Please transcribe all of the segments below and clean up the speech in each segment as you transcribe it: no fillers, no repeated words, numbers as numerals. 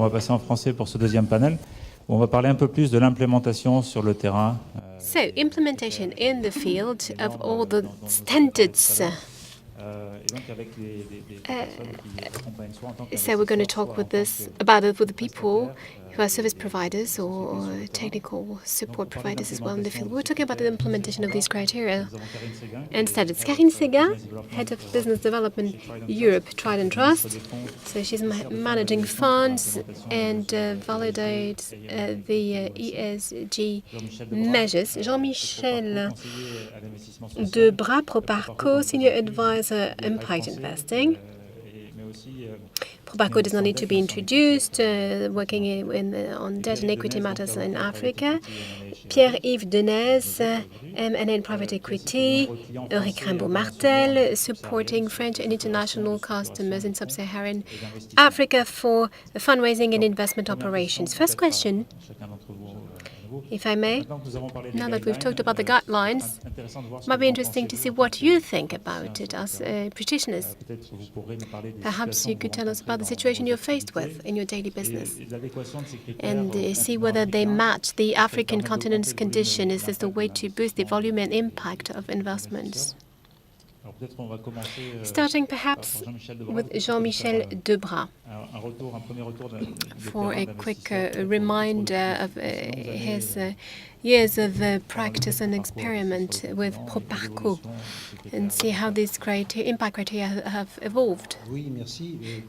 on va passer en français pour ce deuxième panel, où on va parler un peu plus de l'implémentation sur le terrain. So, implementation in the field of all the standards. So we're going to talk about it with the people who are service providers or technical support providers as well in the field. We're talking about the implementation of these criteria and standards. Karine, Head of Business Development Europe, Trident Trust. So she's managing funds and validates the ESG measures. Jean-Michel Debrat, Proparco, Senior Advisor, Impact Investing. Proparco does not need to be introduced, working on debt and equity matters in Africa. Pierre, Yves, Denez, M&A in private equity. Ulrich Martel, supporting French and international customers in sub-Saharan Africa for fundraising and investment operations. First question, if I may, now that we've talked about the guidelines, it might be interesting to see what you think about it as practitioners. Perhaps you could tell us about the situation you're faced with in your daily business and see whether they match the African continent's condition. Is this the way to boost the volume and impact of investments? Starting perhaps with Jean-Michel Debrat for a quick reminder of his years of practice and experiment with Proparco and see how these impact criteria have evolved.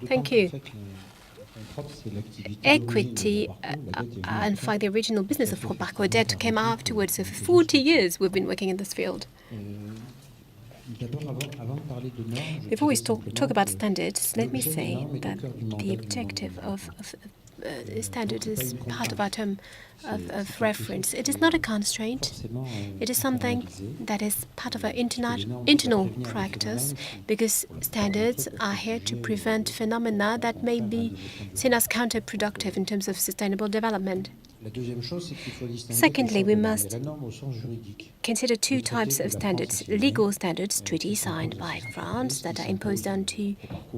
Thank you. Equity, in fact, the original business of Proparco, debt came afterwards. So for 40 years we've been working in this field. Before we talk about standards, let me say that the objective of standards is part of our term of reference. It is not a constraint. It is something that is part of our internal practice, because standards are here to prevent phenomena that may be seen as counterproductive in terms of sustainable development. Secondly, we must consider two types of standards. Legal standards, treaties signed by France that are imposed onto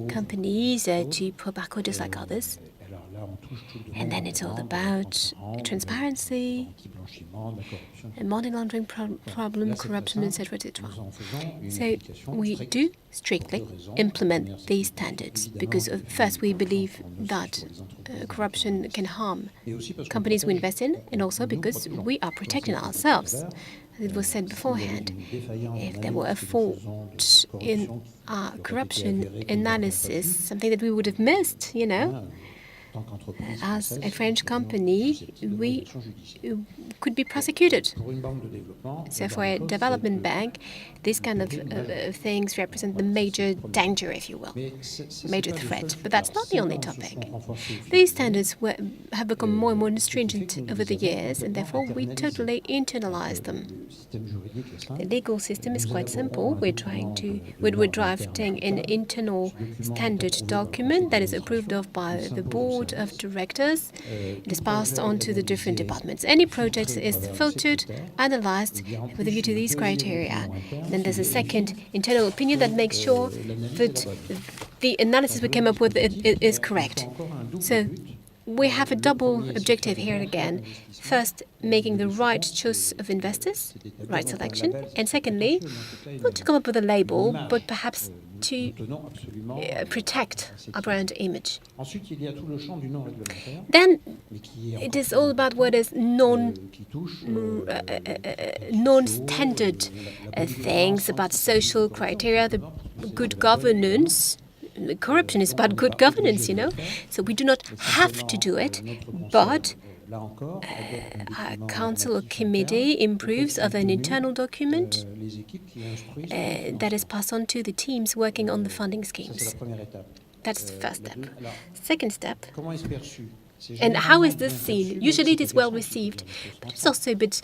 companies, to Proparco just like others. And then it's all about transparency, money laundering problem, corruption, etc., etc. So we do strictly implement these standards because, first, we believe that corruption can harm companies we invest in, and also because we are protecting ourselves. As it was said beforehand, if there were a fault in our corruption analysis, something that we would have missed, as a French company, we could be prosecuted. So for a development bank, these kind of things represent the major danger, if you will, major threat. But that's not the only topic. These standards have become more and more stringent over the years, and therefore we totally internalize them. The legal system is quite simple. We're drafting an internal standard document that is approved of by the board of directors. It is passed on to the different departments. Any project is filtered, analyzed with a view to these criteria. Then there's a second internal opinion that makes sure that the analysis we came up with is correct. So we have a double objective here again. First, making the right choice of investors, right selection, and secondly, not to come up with a label, but perhaps to protect our brand image. Then it is all about what is non-standard things about social criteria, the good governance. Corruption is about good governance, So we do not have to do it, but our council or committee improves of an internal document that is passed on to the teams working on the funding schemes. That's the first step. Second step, and how is this seen? Usually it is well received, but it's also a bit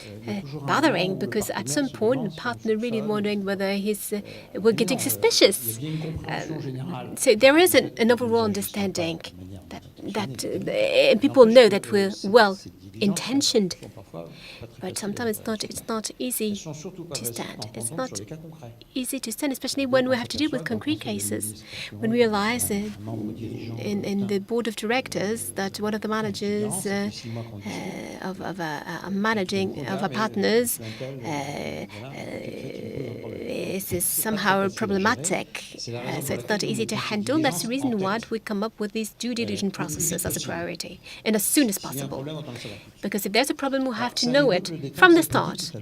bothering, because at some point the partner really wondering whether we're getting suspicious. So there is an overall understanding that people know that we're well intentioned, but sometimes it's not easy to stand. It's not easy to stand, especially when we have to deal with concrete cases. When we realize in the board of directors that one of the managers of our partners is somehow problematic, so it's not easy to handle. That's the reason why we come up with these due diligence processes as a priority, and as soon as possible. Because if there's a problem, we have to know it from the start.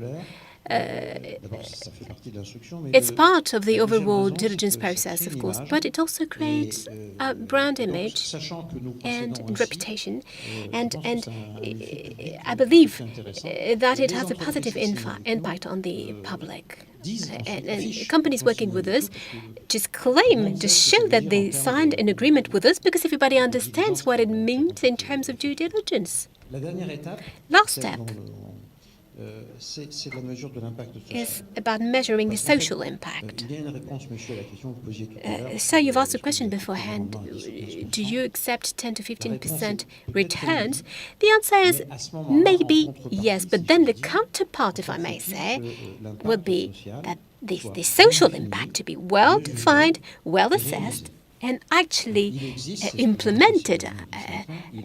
It's part of the overall diligence process, of course, but it also creates a brand image and reputation, and I believe that it has a positive impact on the public. And companies working with us just claim, just show that they signed an agreement with us because everybody understands what it means in terms of due diligence. Last step is about measuring the social impact. So you've asked a question beforehand, do you accept 10 to 15% returns? The answer is maybe yes, but then the counterpart, if I may say, would be that the social impact to be well defined, well assessed, and actually implemented.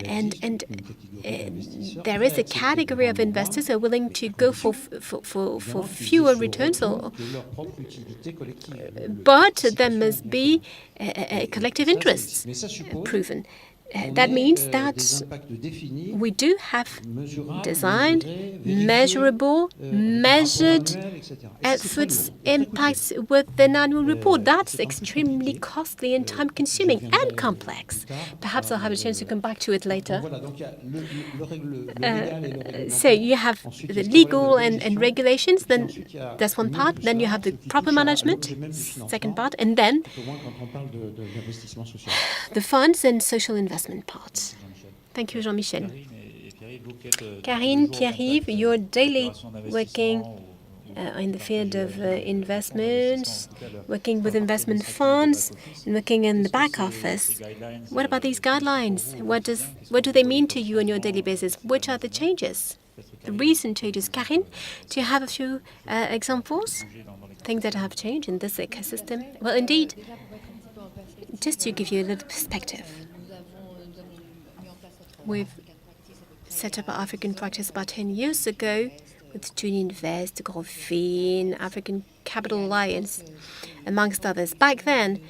And there is a category of investors who are willing to go for fewer returns, but there must be a collective interest proven. That means that we do have designed, measurable, measured efforts, impacts with an annual report. That's extremely costly and time-consuming and complex. Perhaps I'll have a chance to come back to it later. So you have the legal and regulations, then that's one part. Then you have the proper management, second part, and then the funds and social investment part. Thank you, Jean-Michel. Karine, Pierre-Yves, you're daily working in the field of investments, working with investment funds, and working in the back office. What about these guidelines? What do they mean to you on your daily basis? Which are the changes, the recent changes? Karine, do you have a few examples, things that have changed in this ecosystem? Well, indeed, just to give you a little perspective, we've set up our African practice about 10 years ago with TridentFunds, Grofin, African Capital Alliance, amongst others. Back then,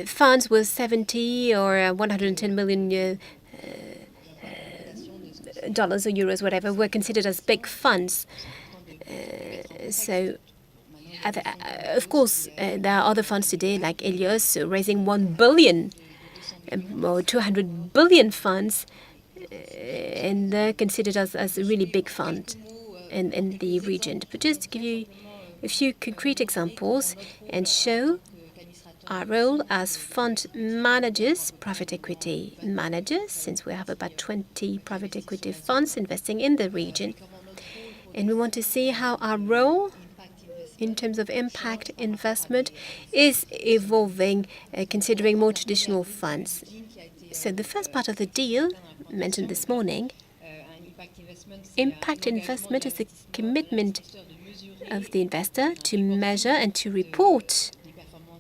funds was 70 or 110 million dollars or euros, whatever, were considered as big funds. Of course, there are other funds today, like Helios, raising 1 billion or 200 billion funds, and they're considered as a really big fund in the region. But just to give you a few concrete examples and show our role as fund managers, private equity managers, since we have about 20 private equity funds investing in the region. And we want to see how our role in terms of impact investment is evolving, considering more traditional funds. So the first part of the deal, mentioned this morning, impact investment is a commitment of the investor to measure and to report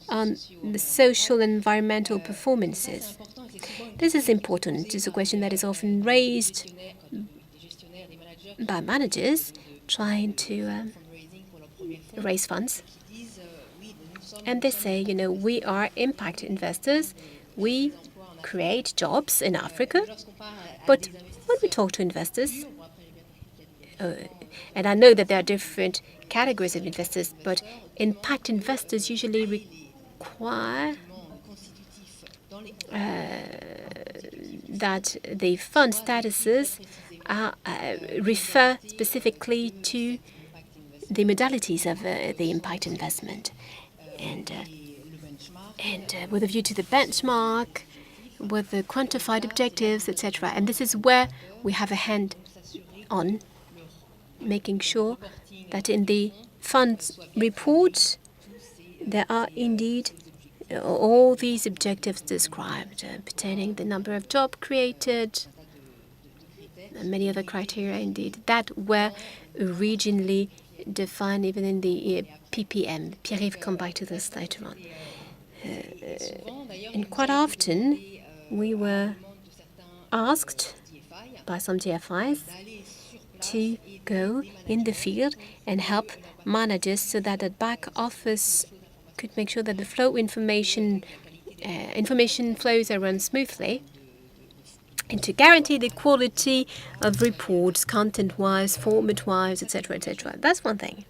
on the social and environmental performances. This is important. It is a question that is often raised by managers trying to raise funds. And they say, we are impact investors. We create jobs in Africa. But when we talk to investors, and I know that there are different categories of investors, but impact investors usually require that the fund statuses refer specifically to the modalities of the impact investment, and with a view to the benchmark, with the quantified objectives, etc. And this is where we have a hand on making sure that in the fund reports there are indeed all these objectives described, pertaining the number of jobs created, and many other criteria indeed, that were regionally defined even in the PPM. Pierre will come back to this later on. And quite often, we were asked by some DFIs to go in the field and help managers so that the back office could make sure that the flow information flows are run smoothly, and to guarantee the quality of reports, content-wise, format-wise, etc., etc. That's one thing.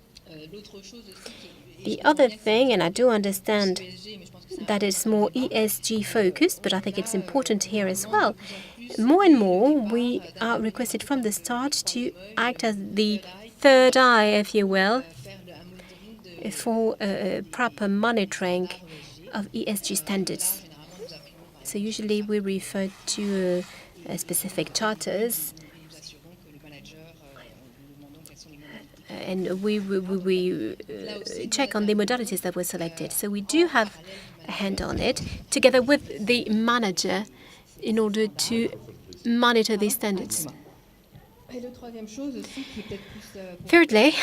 The other thing, and I do understand that it's more ESG focused, but I think it's important here as well. More and more, we are requested from the start to act as the third eye, if you will, for proper monitoring of ESG standards. So usually we refer to specific charters, and we check on the modalities that were selected. So we do have a hand on it, together with the manager, in order to monitor these standards. Thirdly,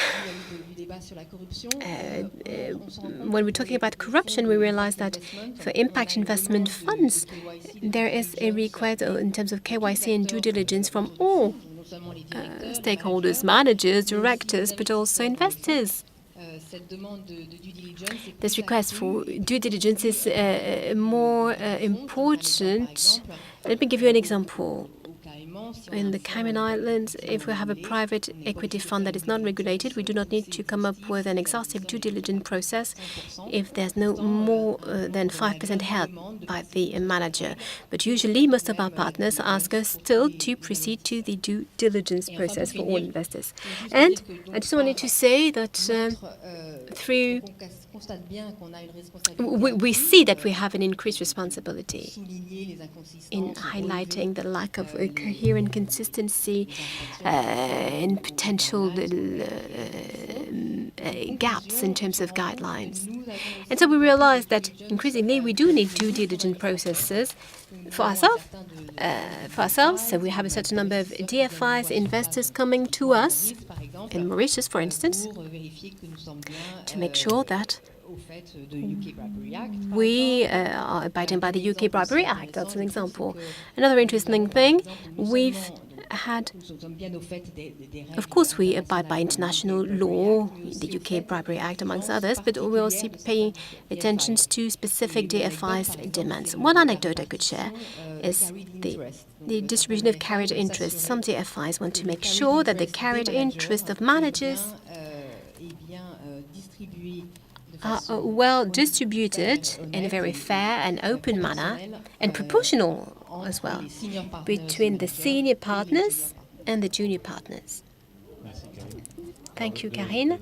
when we're talking about corruption, we realize that for impact investment funds, there is a request in terms of KYC and due diligence from all stakeholders, managers, directors, but also investors. This request for due diligence is more important. Let me give you an example. In the Cayman Islands, if we have a private equity fund that is non-regulated, we do not need to come up with an exhaustive due diligence process if there's no more than 5% held by the manager. But usually, most of our partners ask us still to proceed to the due diligence process for all investors. And I just wanted to say that we see that we have an increased responsibility in highlighting the lack of coherent consistency and potential gaps in terms of guidelines. And so we realized that increasingly we do need due diligence processes for ourselves. So we have a certain number of DFIs, investors coming to us, in Mauritius, for instance, to make sure that we are abiding by the UK Bribery Act. That's an example. Another interesting thing, we've had, of course, we abide by international law, the UK Bribery Act, amongst others, but we're also paying attention to specific DFI's demands. One anecdote I could share is the distribution of carried interest. Some DFIs want to make sure that the carried interest of managers are well distributed in a very fair and open manner, and proportional as well, between the senior partners and the junior partners. Thank you, Karine.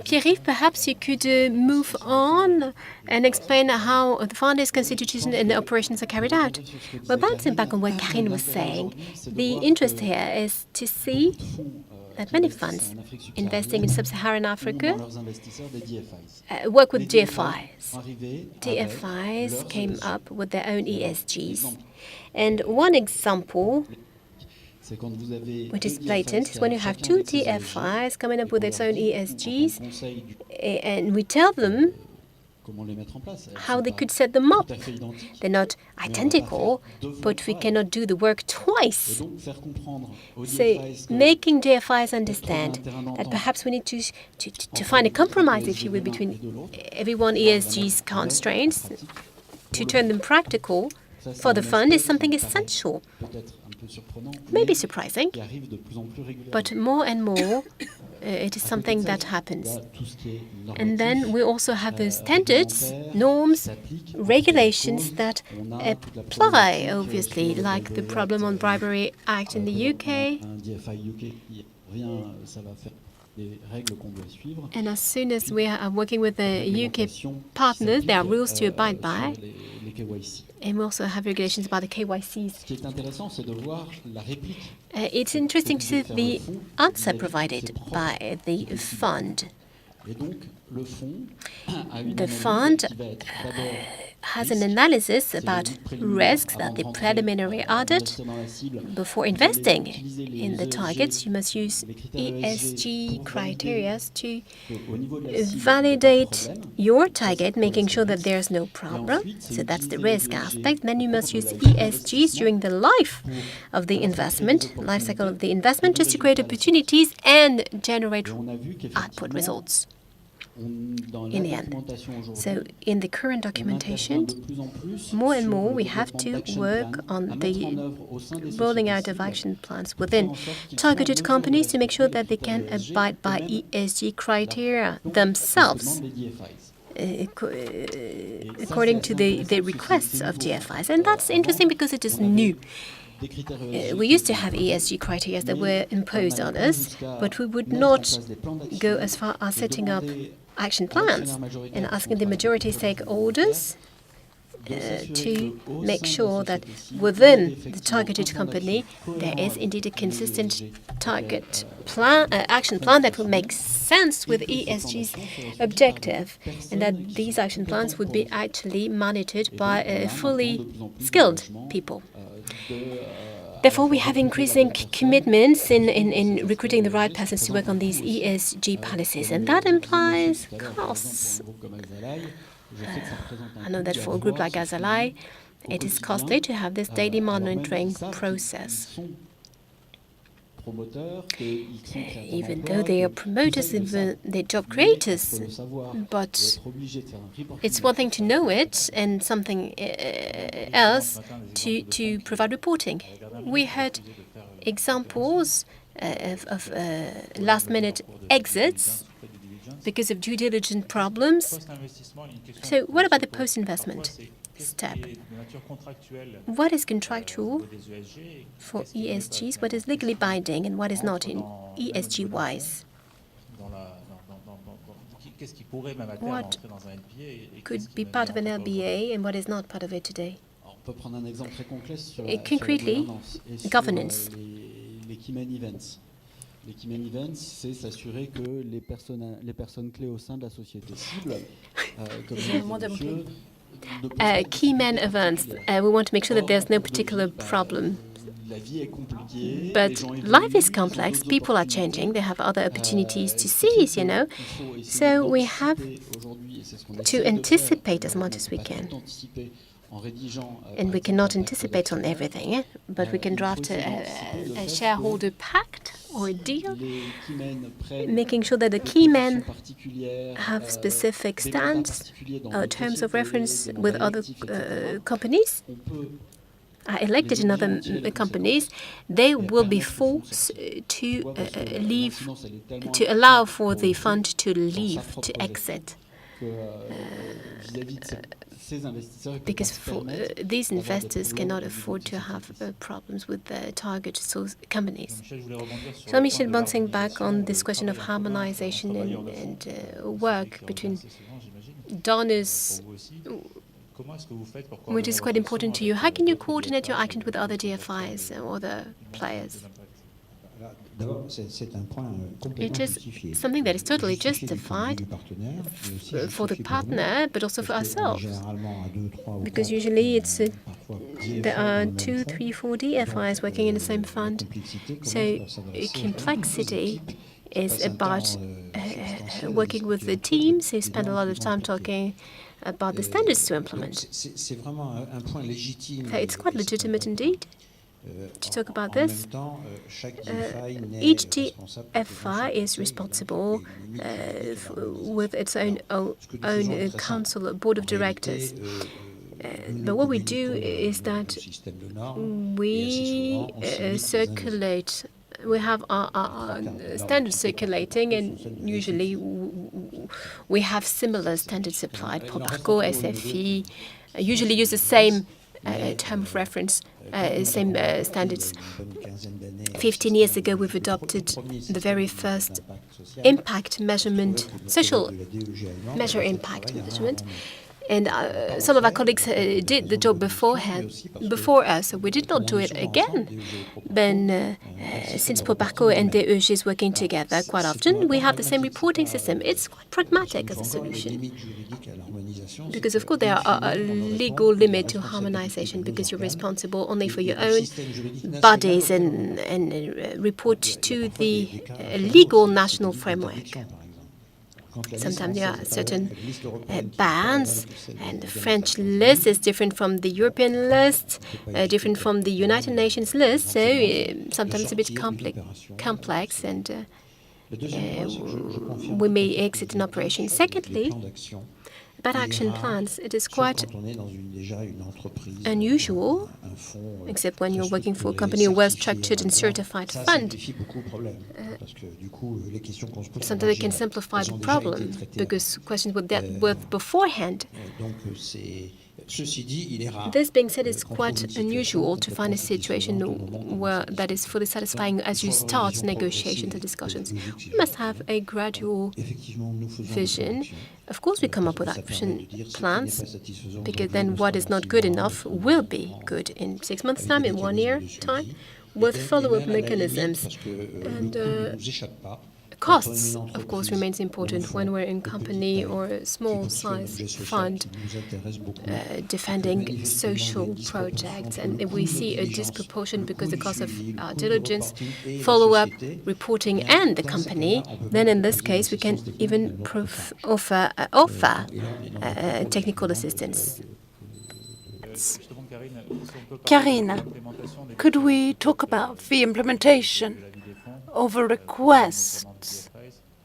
Pierre, perhaps you could move on and explain how the fund is constituted and the operations are carried out. Well, bouncing back on what Karine was saying, the interest here is to see that many funds investing in sub-Saharan Africa work with DFIs. DFIs came up with their own ESGs. And one example, which is blatant, is when you have two DFIs coming up with its own ESGs, and we tell them how they could set them up. They're not identical, but we cannot do the work twice. So making DFIs understand that perhaps we need to find a compromise, if you will, between everyone ESG's constraints to turn them practical for the fund is something essential. Maybe surprising, but more and more it is something that happens. And then we also have those standards, norms, regulations that apply, obviously, like the problem on Bribery Act in the UK. And as soon as we are working with the UK partners, there are rules to abide by. And we also have regulations about the KYCs. It's interesting to see the answer provided by the fund. The fund has an analysis about risks that the preliminary audit. Before investing in the targets, you must use ESG criteria to validate your target, making sure that there's no problem. So that's the risk aspect. Then you must use ESGs during the life of the investment, life cycle of the investment, just to create opportunities and generate output results in the end. So in the current documentation, more and more we have to work on the rolling out of action plans within targeted companies to make sure that they can abide by ESG criteria themselves, according to the requests of DFIs. And that's interesting because it is new. We used to have ESG criteria that were imposed on us, but we would not go as far as setting up action plans and asking the majority stakeholders to make sure that within the targeted company there is indeed a consistent target plan, action plan that will make sense with ESG's objective, and that these action plans would be actually monitored by fully skilled people. Therefore, we have increasing commitments in recruiting the right persons to work on these ESG policies, and that implies costs. I know that for a group like Azalai, it is costly to have this daily monitoring process. Even though they are promoters, they're job creators, but it's one thing to know it and something else to provide reporting. We had examples of last-minute exits because of due diligence problems. So what about the post-investment step? What is contractual for ESGs, what is legally binding, and what is not in ESG-wise? What could be part of an LBA and what is not part of it today? Concretely, governance. Les key man events, c'est s'assurer que les personnes clés au sein de la société cible, comme key man events. We want to make sure that there's no particular problem. But life is complex. People are changing. They have other opportunities to seize, you know. So we have to anticipate as much as we can. And we cannot anticipate on everything, but we can draft a shareholder pact or a deal, making sure that the key men have specific stands, terms of reference with other companies, are elected in other companies. They will be forced to leave, to allow for the fund to leave, to exit. Because these investors cannot afford to have problems with the target source companies. Jean-Michel, bouncing back on this question of harmonization and work between donors, which is quite important to you. How can you coordinate your actions with other DFIs or other players? It is something that is totally justified for the partner, but also for ourselves. Because usually there are 2, 3, 4 DFIs working in the same fund. So complexity is about working with the teams who spend a lot of time talking about the standards to implement. So it's quite legitimate indeed to talk about this. Each DFI is responsible with its own council, board of directors. But what we do is that we circulate. We have our standards circulating, and usually we have similar standards applied. Proparco, SFI usually use the same term of reference, same standards. 15 years ago, we've adopted the very first impact measurement, social measure impact measurement. And some of our colleagues did the job before us, so we did not do it again. Then, since Proparco and Denez is working together quite often, we have the same reporting system. It's quite pragmatic as a solution. Because, of course, there are a legal limit to harmonization because you're responsible only for your own bodies and report to the legal national framework. Sometimes there are certain bans, and the French list is different from the European list, different from the United Nations list, so sometimes it's a bit complex, and we may exit an operation. Secondly, about action plans, it is quite unusual, except when you're working for a company, a well-structured and certified fund. Sometimes it can simplify the problem, because questions were dealt with beforehand. This being said, it's quite unusual to find a situation where that is fully satisfying as you start negotiations and discussions. We must have a gradual vision. Of course, we come up with action plans, because then what is not good enough will be good in 6 months' time, in 1 year time, with follow-up mechanisms. And costs, of course, remains important when we're in company or a small-size fund defending social projects. And if we see a disproportion because the cost of diligence, follow-up, reporting, and the company, then in this case, we can even offer technical assistance. Karine, could we talk about the implementation of a requests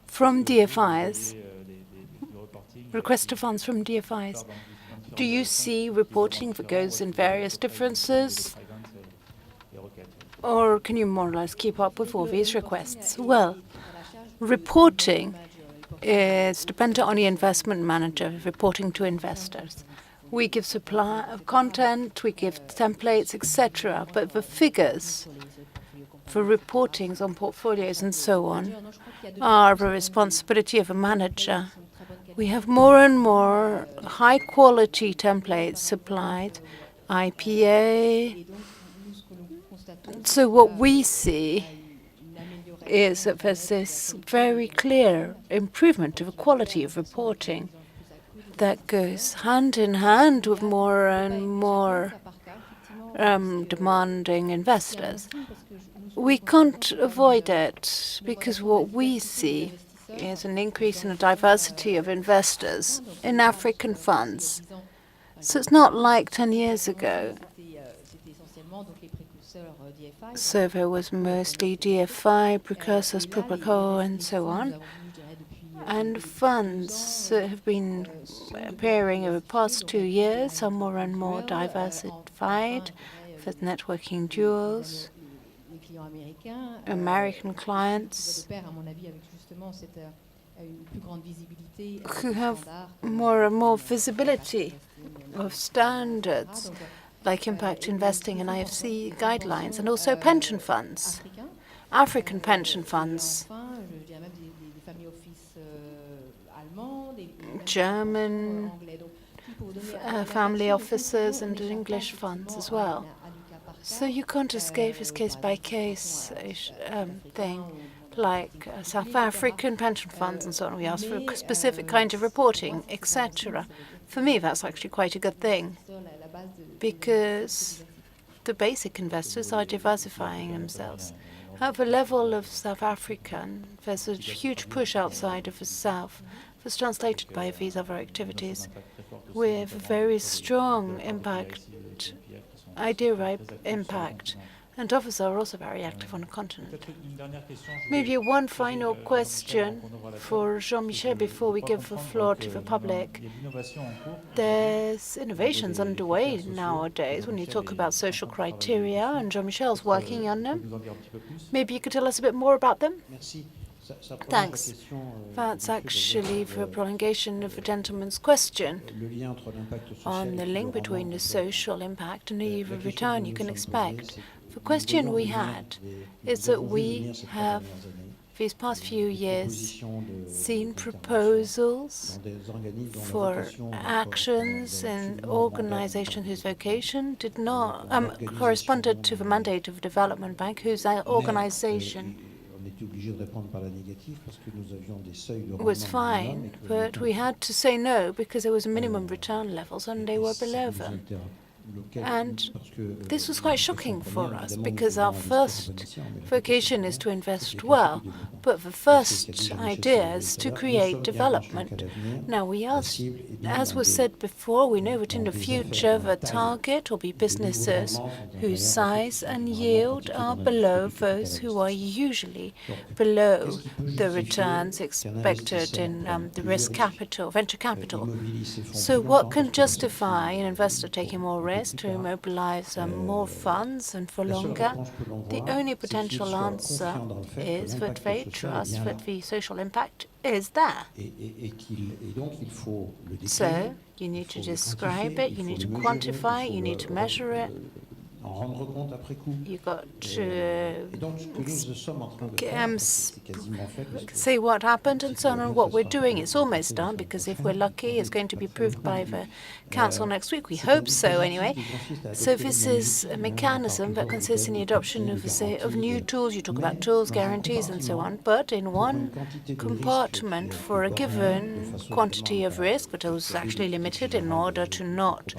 from DFIs, request to funds from DFIs? Do you see reporting that goes in various differences? Or can you more or less keep up with all these requests? Well, reporting is dependent on the investment manager, reporting to investors. We give supply of content, we give templates, etc. But the figures for reportings on portfolios and so on are the responsibility of a manager. We have more and more high-quality templates supplied, IPA. So what we see is that there's this very clear improvement of the quality of reporting that goes hand in hand with more and more demanding investors. We can't avoid it because what we see is an increase in the diversity of investors in African funds. So it's not like 10 years ago. So there was mostly DFI, precursors, Proparco, and so on. And funds have been appearing over the past 2 years, are more and more diversified with networking duals, American clients who have more and more visibility of standards like impact investing and IFC guidelines, and also pension funds, African pension funds, German family offices, and English funds as well. So you can't escape this case-by-case thing, like South African pension funds and so on. We ask for a specific kind of reporting, etc. For me, that's actually quite a good thing, because the basic investors are diversifying themselves. At the level of South Africa, there's a huge push outside of the South that's translated by these other activities with very strong impact, idea-ripe impact, and others are also very active on the continent. Maybe one final question for Jean-Michel before we give the floor to the public. There's innovations underway nowadays when you talk about social criteria, and Jean-Michel's working on them. Maybe you could tell us a bit more about them? Thanks. That's actually the prolongation of the gentleman's question on the link between the social impact and the return you can expect. The question we had is that we have these past few years seen proposals for actions in organizations whose vocation did not corresponded to the mandate of Development Bank, whose organization was fine, but we had to say no because there was a minimum return levels and they were below them. And this was quite shocking for us because our first vocation is to invest well, but the first idea is to create development. Now we ask, as was said before, we know that in the future the target will be businesses whose size and yield are below those who are usually below the returns expected in the risk capital, venture capital. So what can justify an investor taking more risk to mobilize more funds and for longer? The only potential answer is that they trust that the social impact is there. So you need to describe it, you need to quantify it, you need to measure it. You've got to say what happened and so on and what we're doing. It's almost done because if we're lucky, it's going to be approved by the Council next week. We hope so anyway. So this is a mechanism that consists in the adoption of new tools. You talk about tools, guarantees and so on, but in one compartment for a given quantity of risk, but it was actually limited in order to not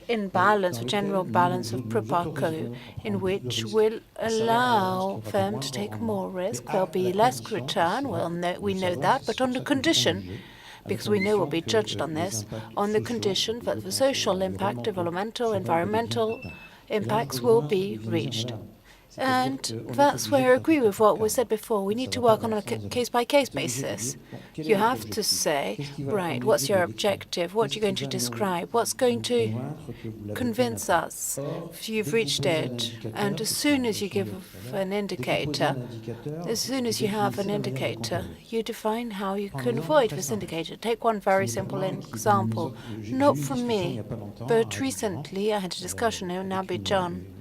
imbalance the general balance of Proparco, in which will allow them to take more risk. There'll be less return, we know that, but on the condition, because we know we'll be judged on this, on the condition that the social impact, developmental, environmental impacts will be reached. And that's where I agree with what was said before. We need to work on a case-by-case basis. You have to say, right, what's your objective? What are you going to describe? What's going to convince us if you've reached it? And as soon as you give an indicator, as soon as you have an indicator, you define how you can avoid this indicator. Take one very simple example. Not from me, but recently I had a discussion in Abidjan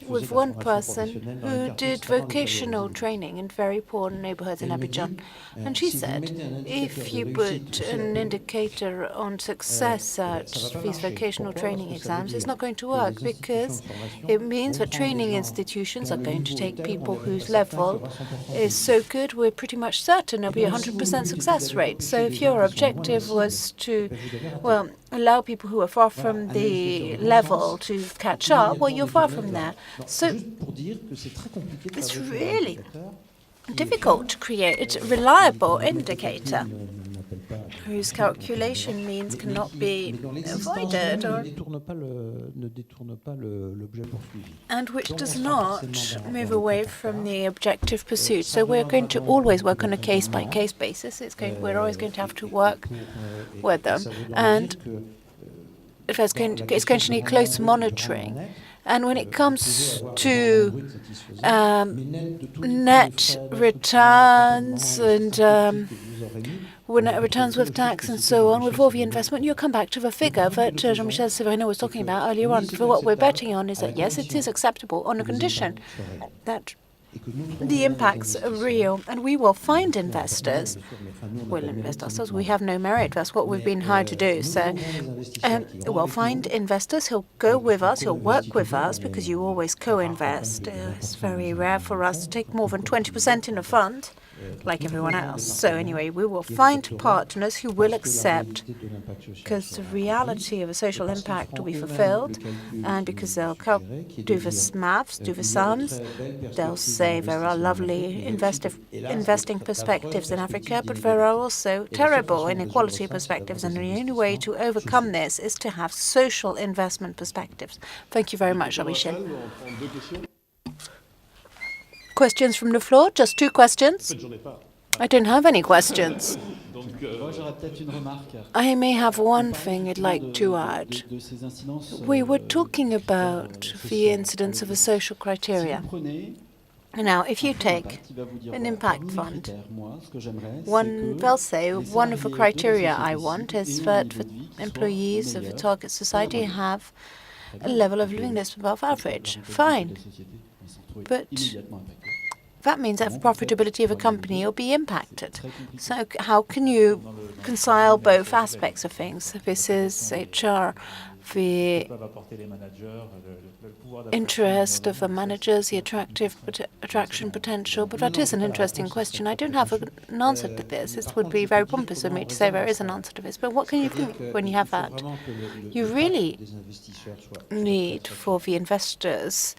with one person who did vocational training in very poor neighborhoods in Abidjan. And she said, if you put an indicator on success at these vocational training exams, it's not going to work because it means that training institutions are going to take people whose level is so good, we're pretty much certain there'll be a 100% success rate. So if your objective was to, well, allow people who are far from the level to catch up, well, you're far from there. So it's really difficult to create a reliable indicator whose calculation means cannot be avoided, and which does not move away from the objective pursuit. So we're going to always work on a case-by-case basis. We're always going to have to work with them, and it's going to need close monitoring. And when it comes to net returns and net returns with tax and so on, with all the investment, you'll come back to the figure that Jean-Michel was talking about earlier on. For what we're betting on is that, yes, it is acceptable on a condition that the impacts are real, and we will find investors. We'll invest ourselves. We have no merit. That's what we've been hired to do. So we'll find investors. He'll go with us. He'll work with us because you always co-invest. It's very rare for us to take more than 20% in a fund, like everyone else. So anyway, we will find partners who will accept, because the reality of a social impact will be fulfilled, and because they'll do the maths, do the sums. They'll say there are lovely investing perspectives in Africa, but there are also terrible inequality perspectives, and the only way to overcome this is to have social investment perspectives. Thank you very much, Jean-Michel. Questions from the floor? Just 2 questions? I don't have any questions. I may have one thing I'd like to add. We were talking about the incidence of a social criteria. Now, if you take an impact fund, they'll say one of the criteria I want is that the employees of the target society have a level of living that's above average. Fine. But that means that the profitability of a company will be impacted. So how can you reconcile both aspects of things? This is HR, the interest of the managers, the attraction potential. But that is an interesting question. I don't have an answer to this. This would be very pompous of me to say there is an answer to this. But what can you think when you have that? You really need for the investors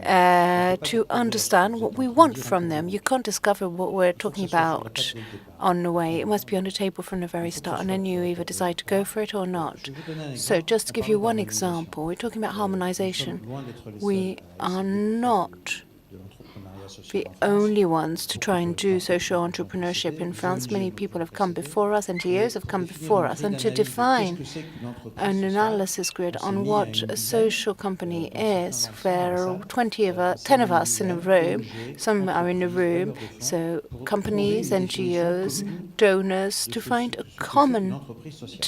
to understand what we want from them. You can't discover what we're talking about on the way. It must be on the table from the very start, and then you either decide to go for it or not. So just to give you one example, we're talking about harmonization. We are not the only ones to try and do social entrepreneurship in France. Many people have come before us, NGOs have come before us, and to define an analysis grid on what a social company is, there are 10 of us in a room. Some are in the room, so companies, NGOs, donors, to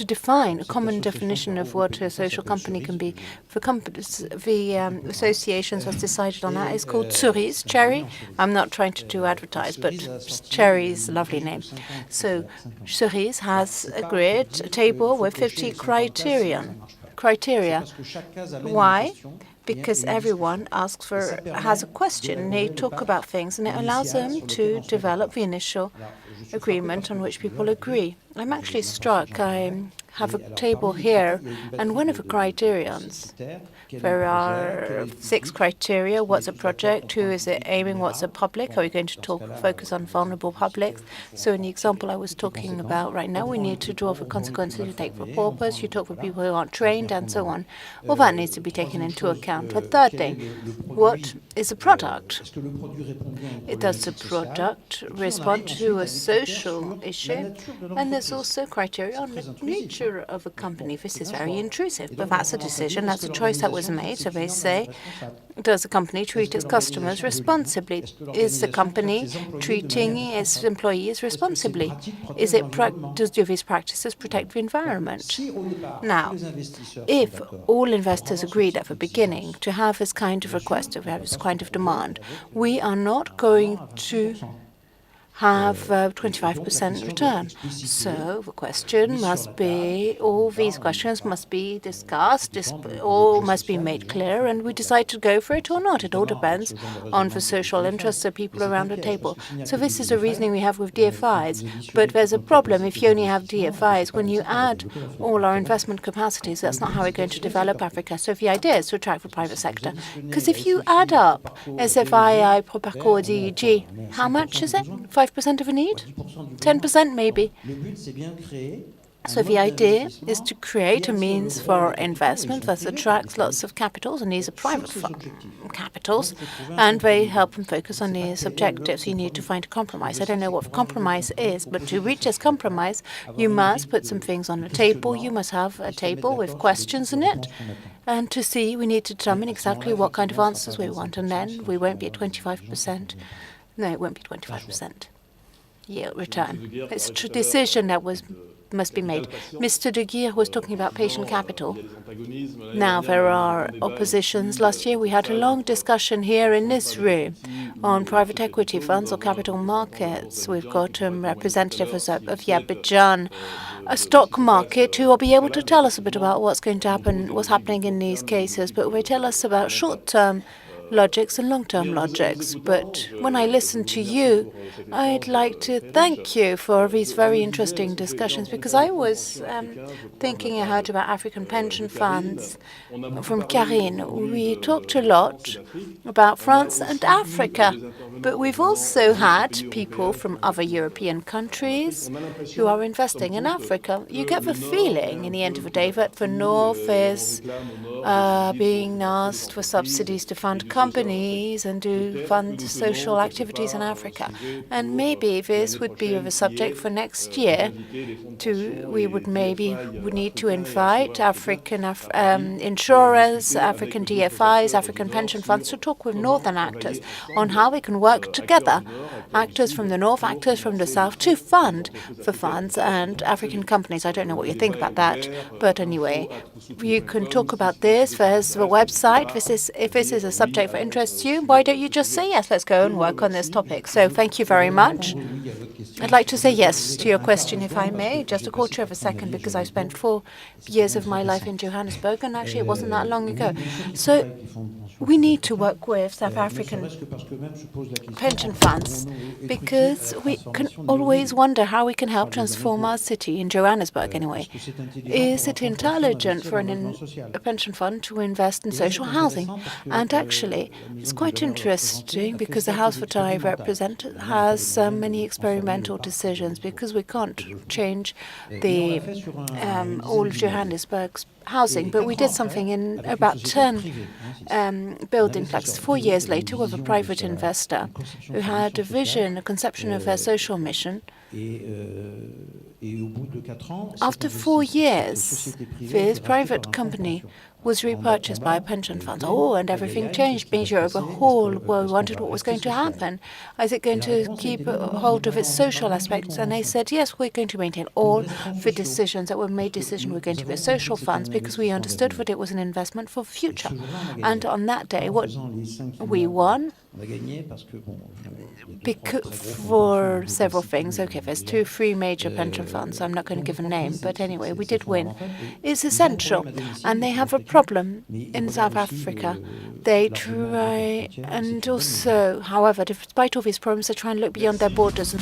define a common definition of what a social company can be. The associations has decided on that. It's called Cerise, Cherry. I'm not trying to advertise, but Cherry is a lovely name. So Cerise has a grid, a table with 50 criteria. Why? Because everyone has a question. They talk about things, and it allows them to develop the initial agreement on which people agree. I'm actually struck. I have a table here, and one of the criterions, there are 6 criteria. What's a project? Who is it aiming? What's a public? Are we going to focus on vulnerable publics? So in the example I was talking about right now, we need to draw the consequences. You take the paupers, you talk with people who aren't trained, and so on. All that needs to be taken into account. The third thing, what is a product? Does the product respond to a social issue? And there's also criteria on the nature of a company. This is very intrusive, but that's a decision, that's a choice that was made. So they say, does the company treat its customers responsibly? Is the company treating its employees responsibly? Do these practices protect the environment? Now, if all investors agreed at the beginning to have this kind of request, to have this kind of demand, we are not going to have 25% return. So the question must be, all these questions must be discussed, all must be made clear, and we decide to go for it or not. It all depends on the social interests of people around the table. So this is the reasoning we have with DFIs. But there's a problem if you only have DFIs. When you add all our investment capacities, that's not how we're going to develop Africa. So the idea is to attract the private sector. Because if you add up SFII, Proparco, DEG, how much is it? 5% of a need? 10% maybe. So the idea is to create a means for investment that attracts lots of capitals, and these are private capitals, and they help them focus on these objectives. You need to find a compromise. I don't know what the compromise is, but to reach this compromise, you must put some things on the table. You must have a table with questions in it. And to see, we need to determine exactly what kind of answers we want, and then we won't be at 25%. No, it won't be 25%. Yield return. It's a decision that must be made. Mr. de Geer was talking about patient capital. Now, there are oppositions. Last year, we had a long discussion here in this room on private equity funds or capital markets. We've got representatives of Abidjan, a stock market, who will be able to tell us a bit about what's going to happen, what's happening in these cases. But they tell us about short-term logics and long-term logics. But when I listen to you, I'd like to thank you for these very interesting discussions, because I was thinking ahead about African pension funds from Karine. We talked a lot about France and Africa, but we've also had people from other European countries who are investing in Africa. You get the feeling, in the end of the day, that the North is being asked for subsidies to fund companies and to fund social activities in Africa. And maybe this would be a subject for next year. We would need to invite African insurers, African DFIs, African pension funds to talk with northern actors on how we can work together actors from the north, actors from the south, to fund for funds and African companies. I don't know what you think about that, but anyway, you can talk about this. There's the website. If this is a subject that interests you, why don't you just say yes? Let's go and work on this topic. So thank you very much. I'd like to say yes to your question, if I may, just a quarter of a second, because I spent 4 years of my life in Johannesburg, and actually it wasn't that long ago. So we need to work with South African pension funds because we can always wonder how we can help transform our city, in Johannesburg anyway. Is it intelligent for a pension fund to invest in social housing? And actually, it's quite interesting because the house that I represent has many experimental decisions because we can't change the all of Johannesburg's housing, but we did something in about 10 building blocks 4 years later with a private investor who had a vision, a conception of their social mission. After 4 years, this private company was repurchased by a pension fund. Oh, and everything changed. Major overhaul. Well, we wondered what was going to happen. Is it going to keep hold of its social aspects? And they said, yes, we're going to maintain all the decisions that were made. We're going to be a social funds because we understood that it was an investment for the future. And on that day, what we won, for several things. Okay, there's 3 major pension funds. I'm not going to give a name, but anyway, we did win. It's essential, and they have a problem in South Africa. They try, and also, however, despite all these problems, they try and look beyond their borders.